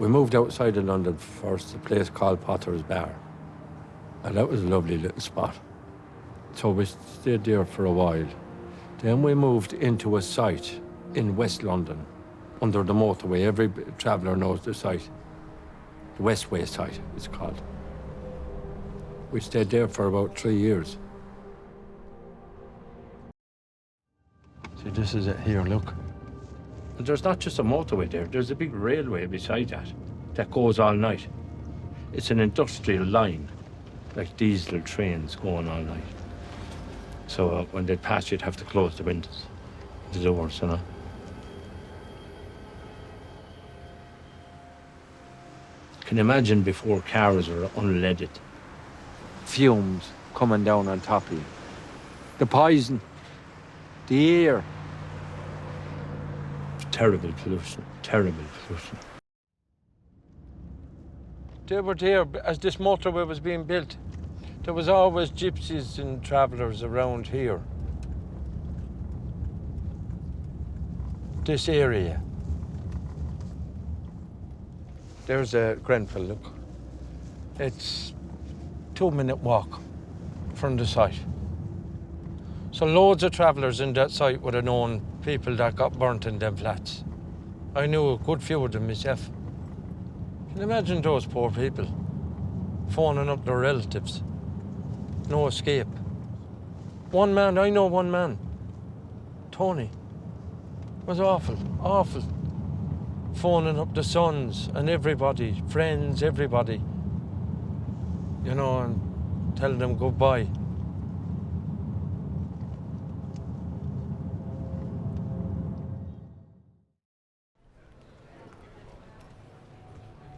We moved outside of London first, a place called Potter's Bar. And that was a lovely little spot. So we stayed there for a while. Then we moved into a site in West London, under the motorway. Every traveller knows the site. The Westway site, it's called. We stayed there for about 3 years. See, this is it here, look. And there's not just a motorway there, there's a big railway beside that goes all night. It's an industrial line, like diesel trains going all night. So when they pass, you'd have to close the windows, the doors, you know. Can you imagine before cars were unleaded? Fumes coming down on top of you. The poison, the air. Terrible pollution, terrible pollution. They were there as this motorway was being built. There was always gypsies and travellers around here. This area. There's a Grenfell, look. It's a 2-minute walk from the site. So loads of travellers in that site would have known people that got burnt in them flats. I knew a good few of them myself. Can you imagine those poor people phoning up their relatives? No escape. One man, I know one man, Tony, was awful, awful. Phoning up the sons and everybody, friends, everybody, you know, and telling them goodbye.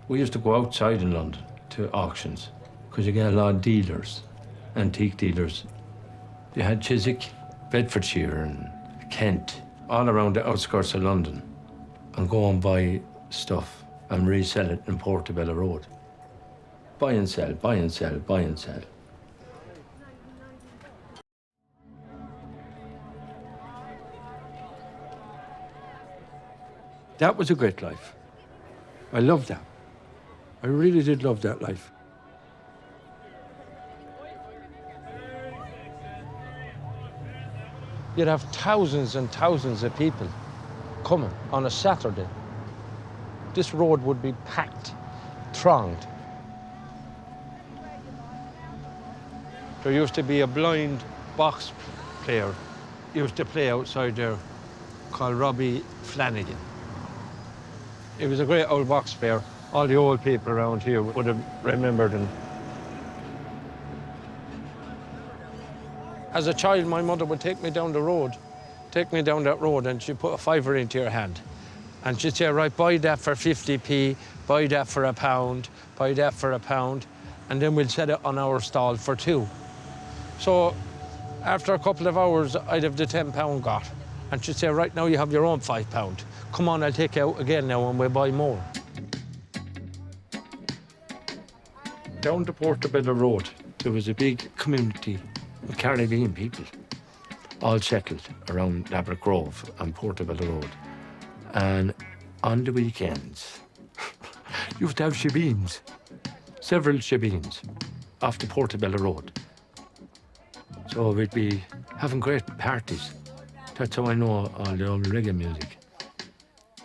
We used to go outside in London to auctions because you get a lot of dealers, antique dealers. You had Chiswick, Bedfordshire and Kent, all around the outskirts of London, and go and buy stuff and resell it in Portobello Road. Buy and sell, buy and sell, buy and sell. That was a great life. I loved that. I really did love that life. You'd have thousands and thousands of people coming on a Saturday. This road would be packed, thronged. There used to be a blind box player, used to play outside there, called Robbie Flanagan. He was a great old box player. All the old people around here would have remembered him. As a child, my mother would take me down the road, and she'd put a fiver into your hand. And she'd say, right, buy that for 50p, buy that for £1, buy that for £1, and then we'll set it on our stall for 2. So after a couple of hours, I'd have the £10 got. And she'd say, right, now you have your own £5. Come on, I'll take you out again now and we'll buy more. Down the Portobello Road, there was a big community of Caribbean people, all settled around Ladbroke Grove and Portobello Road. And on the weekends, you used to have shebeens, several shebeens, off the Portobello Road. So we'd be having great parties. That's how I know all the old reggae music.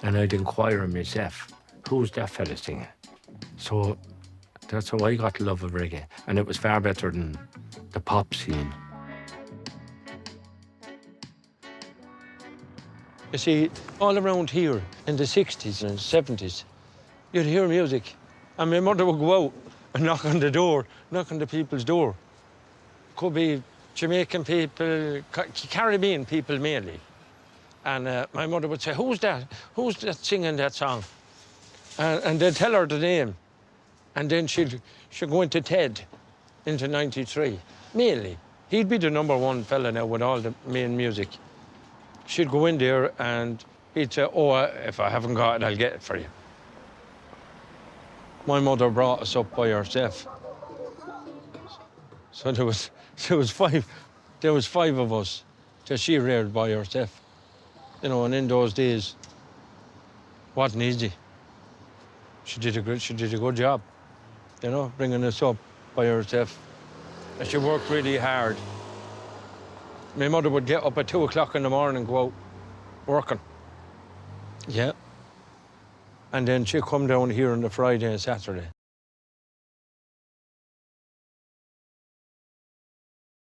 And I'd inquire myself, who's that fella singing? So that's how I got the love of reggae. And it was far better than the pop scene. You see, all around here in the 60s and 70s, you'd hear music. And my mother would go out and knock on the door, knock on the people's door. Could be Jamaican people, Caribbean people mainly. And my mother would say, who's that? Who's that singing that song? And they'd tell her the name. And then she'd go into Ted, into 93, mainly. He'd be the #1 fella now with all the main music. She'd go in there and he'd say, oh, if I haven't got it, I'll get it for you. My mother brought us up by herself. So there was five of us that she reared by herself. You know, and in those days, wasn't easy. she did a good job, you know, bringing us up by herself. And she worked really hard. My mother would get up at 2 o'clock in the morning and go out working. Yeah. And then she'd come down here on the Friday and Saturday.